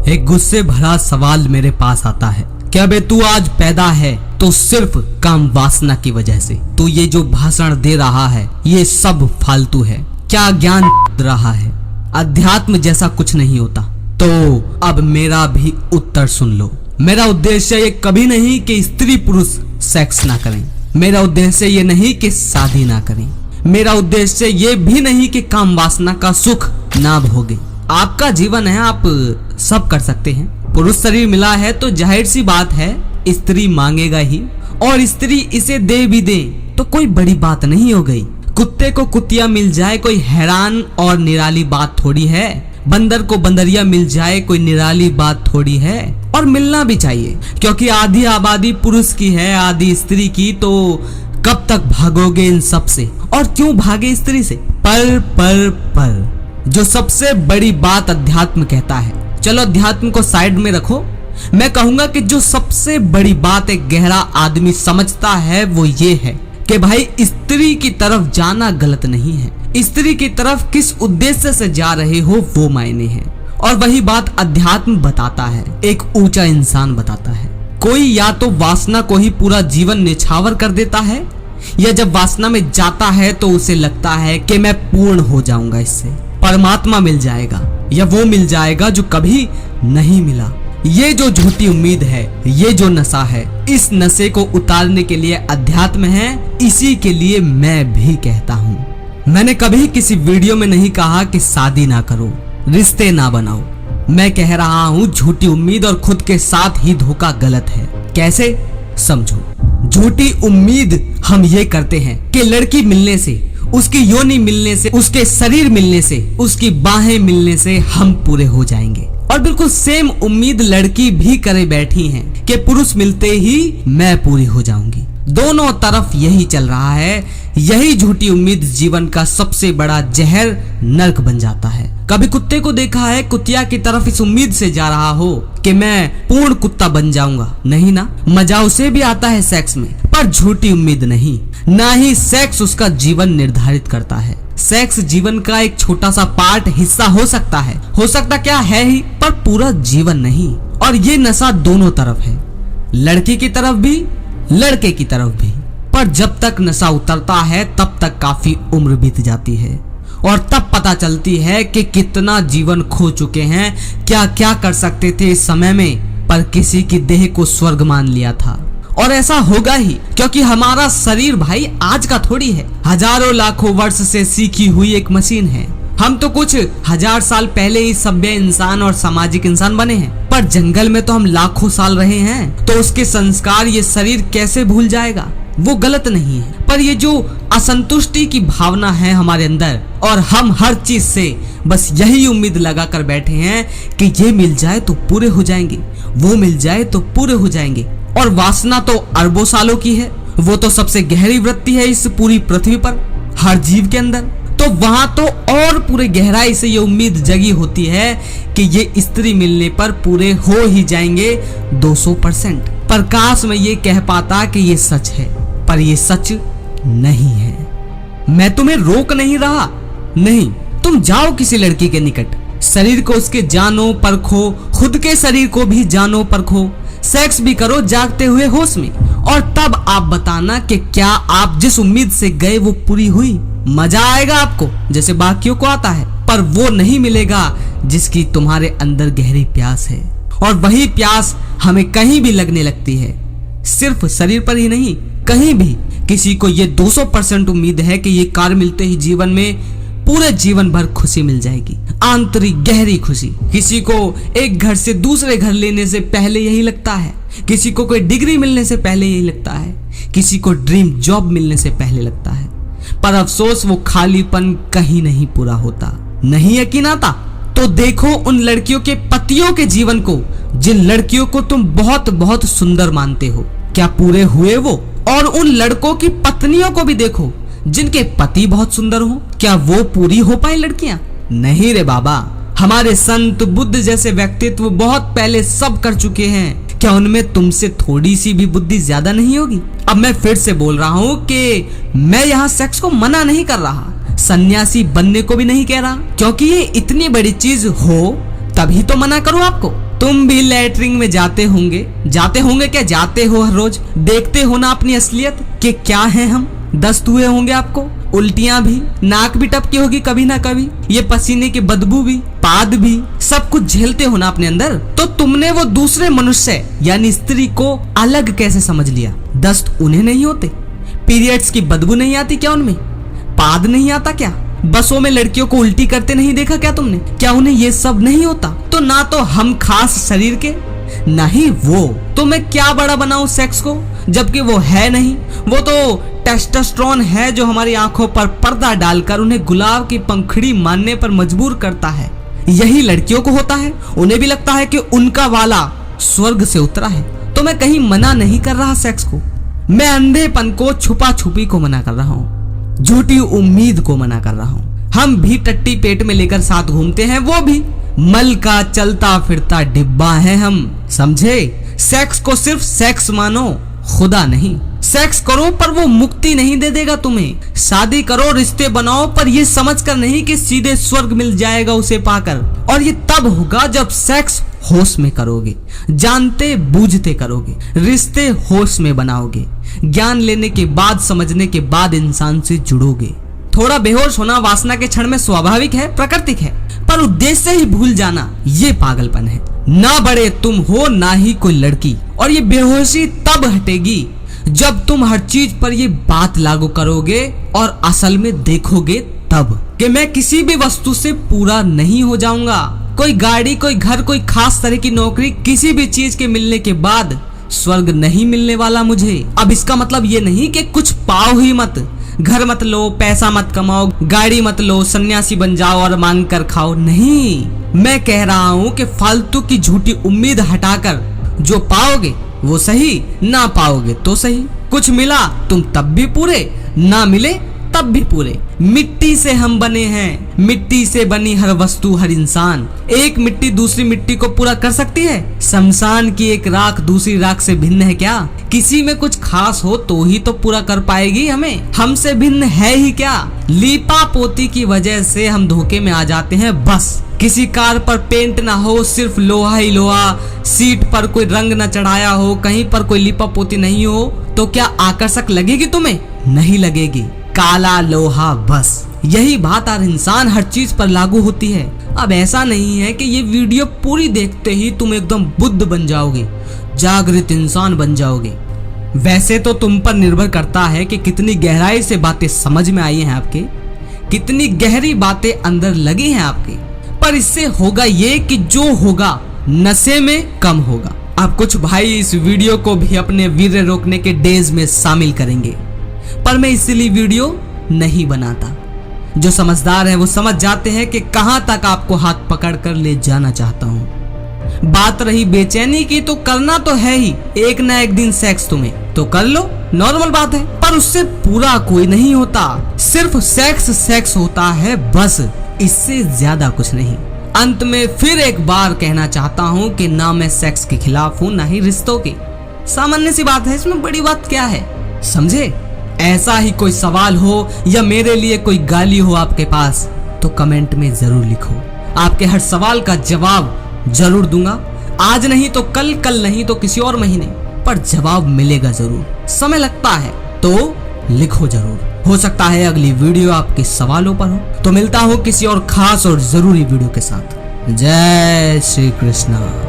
एक गुस्से भरा सवाल मेरे पास आता है, क्या बे तू आज पैदा है तो सिर्फ काम वासना की वजह से? तू ये जो भाषण दे रहा है ये सब फालतू है, क्या ज्ञान रहा है? अध्यात्म जैसा कुछ नहीं होता। तो अब मेरा भी उत्तर सुन लो। मेरा उद्देश्य ये कभी नहीं कि स्त्री पुरुष सेक्स ना करें, मेरा उद्देश्य ये नहीं कि शादी ना करें, मेरा उद्देश्य ये भी नहीं कि काम वासना का सुख ना भोगे। आपका जीवन है, आप सब कर सकते हैं। पुरुष शरीर मिला है तो जाहिर सी बात है स्त्री मांगेगा ही, और स्त्री इसे दे भी दे तो कोई बड़ी बात नहीं हो गई। कुत्ते को कुतिया मिल जाए कोई हैरान और निराली बात थोड़ी है, बंदर को बंदरिया मिल जाए कोई निराली बात थोड़ी है। और मिलना भी चाहिए, क्योंकि आधी आबादी पुरुष की है आधी स्त्री की। तो कब तक भागोगे इन सब से, और क्यों भागे स्त्री से? पर जो सबसे बड़ी बात अध्यात्म कहता है, चलो अध्यात्म को साइड में रखो, मैं कहूंगा कि जो सबसे बड़ी बात एक गहरा आदमी समझता है वो ये है कि भाई स्त्री की तरफ जाना गलत नहीं है। स्त्री की तरफ किस उद्देश्य से जा रहे हो वो मायने है, और वही बात अध्यात्म बताता है, एक ऊंचा इंसान बताता है। कोई या तो वासना को ही पूरा जीवन निछावर कर देता है, या जब वासना में जाता है तो उसे लगता है कि मैं पूर्ण हो जाऊंगा, इससे परमात्मा मिल जाएगा, या वो मिल जाएगा जो कभी नहीं मिला। ये जो झूठी उम्मीद है, ये जो नशा है, इस नशे को उतारने के लिए अध्यात्म है। इसी के लिए मैं भी कहता हूँ, मैंने कभी किसी वीडियो में नहीं कहा कि शादी ना करो, रिश्ते ना बनाओ। मैं कह रहा हूँ झूठी उम्मीद और खुद के साथ ही धोखा गलत है। कैसे? समझो। झूठी उम्मीद हम ये करते हैं कि लड़की मिलने से, उसकी योनि मिलने से, उसके शरीर मिलने से, उसकी बाहें मिलने से हम पूरे हो जाएंगे। और बिल्कुल सेम उम्मीद लड़की भी करे बैठी है कि पुरुष मिलते ही मैं पूरी हो जाऊंगी। दोनों तरफ यही चल रहा है। यही झूठी उम्मीद जीवन का सबसे बड़ा जहर, नर्क बन जाता है। कभी कुत्ते को देखा है कुतिया की तरफ इस उम्मीद से जा रहा हो कि मैं पूर्ण कुत्ता बन जाऊंगा? नहीं ना। मजा उसे भी आता है सेक्स में, पर झूठी उम्मीद नहीं। ना ही सेक्स उसका जीवन निर्धारित करता है। सेक्स जीवन का एक छोटा सा पार्ट, हिस्सा हो सकता है, हो सकता क्या है ही, पर पूरा जीवन नहीं। और ये नशा दोनों तरफ है, लड़की की तरफ भी, लड़के की तरफ भी। पर जब तक नशा उतरता है तब तक काफी उम्र बीत जाती है, और तब पता चलती है कि कितना जीवन खो चुके हैं, क्या क्या कर सकते थे इस समय में, पर किसी की देह को स्वर्ग मान लिया था। और ऐसा होगा ही, क्योंकि हमारा शरीर भाई आज का थोड़ी है, हजारों लाखों वर्ष से सीखी हुई एक मशीन है। हम तो कुछ हजार साल पहले ही सभ्य इंसान और सामाजिक इंसान बने हैं, पर जंगल में तो हम लाखों साल रहे हैं। तो उसके संस्कार ये शरीर कैसे भूल जाएगा? वो गलत नहीं है, पर ये जो असंतुष्टि की भावना है हमारे अंदर, और हम हर चीज से बस यही उम्मीद लगा कर बैठे हैं कि ये मिल जाए तो पूरे हो जाएंगे, वो मिल जाए तो पूरे हो जाएंगे। और वासना तो अरबों सालों की है, वो तो सबसे गहरी वृत्ति है इस पूरी पृथ्वी पर, हर जीव के अंदर। तो वहां तो और पूरे गहराई से ये उम्मीद जगी होती है कि ये स्त्री मिलने पर पूरे हो ही जाएंगे 200%। पर काश मैं ये कह पाता कि ये सच है, पर ये सच नहीं है। मैं तुम्हें रोक नहीं रहा, नहीं, तुम जाओ किसी लड़की के निकट, शरीर को उसके जानो परखो, खुद के शरीर को भी जानो परखो, सेक्स भी करो जागते हुए होश में, और तब आप बताना कि क्या आप जिस उम्मीद से गए वो पूरी हुई। मजा आएगा आपको जैसे बाकियों को आता है, पर वो नहीं मिलेगा जिसकी तुम्हारे अंदर गहरी प्यास है। और वही प्यास हमें कहीं भी लगने लगती है, सिर्फ शरीर पर ही नहीं, कहीं भी। किसी को ये 200% उम्मीद है कि ये कार मिलते ही जीवन में पूरे जीवन भर खुशी मिल जाएगी, आंतरिक गहरी खुशी। किसी को एक घर से दूसरे घर लेने से पहले यही लगता है, किसी को कोई डिग्री मिलने से पहले यही लगता है, किसी को ड्रीम जॉब मिलने से पहले लगता है। पर अफसोस वो खालीपन कहीं नहीं पूरा होता। नहीं यकीन आता तो देखो उन लड़कियों के पतियों के जीवन को, जिन लड़कियों को तुम बहुत बहुत सुंदर मानते हो, क्या पूरे हुए वो? और उन लड़कों की पत्नियों को भी देखो जिनके पति बहुत सुंदर हो, क्या वो पूरी हो पाई लड़कियां? नहीं रे बाबा, हमारे संत बुद्ध जैसे व्यक्तित्व बहुत पहले सब कर चुके हैं। क्या उनमें तुमसे थोड़ी सी भी बुद्धि ज्यादा नहीं होगी? अब मैं फिर से बोल रहा हूँ कि मैं यहाँ सेक्स को मना नहीं कर रहा, सन्यासी बनने को भी नहीं कह रहा, क्योंकि ये इतनी बड़ी चीज हो तभी तो मना करूँ आपको। तुम भी लैटरिन में जाते होंगे क्या, जाते हो हर रोज, देखते हो ना अपनी असलियत कि क्या है हम। दस्त हुए होंगे आपको, उल्टियां भी, नाक भी टपकी होगी कभी ना कभी, ये पसीने की बदबू भी, पाद भी, सब कुछ झेलते हो ना अपने अंदर। तो तुमने वो दूसरे मनुष्य यानी स्त्री को अलग कैसे समझ लिया? दस्त उन्हें नहीं होते? पीरियड्स की बदबू नहीं आती क्या उनमें? पाद नहीं आता क्या? बसों में लड़कियों को उल्टी करते नहीं देखा क्या तुमने? क्या उन्हें ये सब नहीं होता? तो ना तो हम खास शरीर के, ना ही वो। तो मैं क्या बड़ा बनाऊं सेक्स को, जबकि वो है नहीं। वो तो टेस्टोस्टेरोन है जो हमारी आंखों पर पर्दा डालकर उन्हें गुलाब की पंखुड़ी मानने पर मजबूर करता है। यही लड़कियों को होता है, उन्हें भी लगता है कि उनका वाला स्वर्ग से उतरा है। तो मैं कहीं मना नहीं कर रहा सेक्स को, मैं अंधेपन को, छुपा छुपी को मना कर रहा हूँ, झूठी उम्मीद को मना कर रहा हूँ। हम भी टट्टी पेट में लेकर साथ घूमते हैं, वो भी मल का चलता फिरता डिब्बा है हम, समझे? सेक्स को सिर्फ सेक्स मानो, खुदा नहीं। सेक्स करो पर वो मुक्ति नहीं दे देगा तुम्हें। शादी करो, रिश्ते बनाओ, पर ये समझकर नहीं कि सीधे स्वर्ग मिल जाएगा उसे पाकर। और ये तब होगा जब सेक्स होश में करोगे, जानते बूझते करोगे, रिश्ते होश में बनाओगे, ज्ञान लेने के बाद, समझने के बाद इंसान से जुड़ोगे। थोड़ा बेहोश होना वासना के क्षण में स्वाभाविक है, प्राकृतिक है, पर उद्देश्य ही भूल जाना ये पागलपन है। ना बड़े तुम हो, ना ही कोई लड़की। और ये बेहोशी तब हटेगी जब तुम हर चीज पर ये बात लागू करोगे और असल में देखोगे तब कि मैं किसी भी वस्तु से पूरा नहीं हो जाऊंगा। कोई गाड़ी, कोई घर, कोई खास तरह की नौकरी, किसी भी चीज के मिलने के बाद स्वर्ग नहीं मिलने वाला मुझे। अब इसका मतलब ये नहीं कि कुछ पाओ ही मत, घर मत लो, पैसा मत कमाओ, गाड़ी मत लो, सन्यासी बन जाओ और मांग कर खाओ, नहीं। मैं कह रहा हूँ कि फालतू की झूठी उम्मीद हटाकर जो पाओगे वो सही, ना पाओगे तो सही। कुछ मिला तुम तब भी पूरे, ना मिले तब भी पूरे। मिट्टी से हम बने हैं, मिट्टी से बनी हर वस्तु, हर इंसान। एक मिट्टी दूसरी मिट्टी को पूरा कर सकती है? शमशान की एक राख दूसरी राख से भिन्न है क्या? किसी में कुछ खास हो तो ही तो पूरा कर पाएगी हमें, हमसे भिन्न है ही क्या? लीपा पोती की वजह से हम धोखे में आ जाते हैं बस। किसी कार पर पेंट ना हो, सिर्फ लोहा ही लोहा, सीट पर कोई रंग न चढ़ाया हो, कहीं पर कोई लिपा पोती नहीं हो, तो क्या आकर्षक लगेगी तुम्हें? नहीं लगेगी, काला लोहा बस। यही बात हर इंसान, हर चीज पर लागू होती है। अब ऐसा नहीं है कि ये वीडियो पूरी देखते ही तुम एकदम बुद्ध बन जाओगे, जागृत इंसान बन जाओगे। वैसे तो तुम पर निर्भर करता है कि कितनी गहराई से बातें समझ में आई हैं आपके, कितनी गहरी बातें अंदर लगी हैं आपके। पर इससे होगा ये कि जो होगा नशे में कम होगा। अब कुछ भाई इस वीडियो को भी अपने वीर्य रोकने के डेज में शामिल करेंगे, पर मैं इसलिए वीडियो नहीं बनाता। जो समझदार है वो समझ जाते हैं कि कहां तक आपको हाथ पकड़कर ले जाना चाहता हूं। बात रही बेचैनी की, तो करना तो है ही, एक ना एक दिन सेक्स तुम्हें तो कर लो, नॉर्मल बात है, पर उससे पूरा कोई नहीं होता। सिर्फ सेक्स सेक्स होता है बस, इससे ज्यादा कुछ नहीं। अंत में फिर एक बार कहना चाहता हूँ कि ना मैं सेक्स के खिलाफ हूँ, ना ही रिश्तों के। सामान्य सी बात है, इसमें बड़ी बात क्या है, समझे? ऐसा ही कोई सवाल हो या मेरे लिए कोई गाली हो आपके पास, तो कमेंट में जरूर लिखो। आपके हर सवाल का जवाब जरूर दूंगा। आज नहीं तो कल, कल नहीं तो किसी और महीने, पर जवाब मिलेगा जरूर। समय लगता है तो लिखो जरूर। हो सकता है अगली वीडियो आपके सवालों पर हो। तो मिलता हूँ किसी और खास और जरूरी वीडियो के साथ। जय श्री कृष्णा।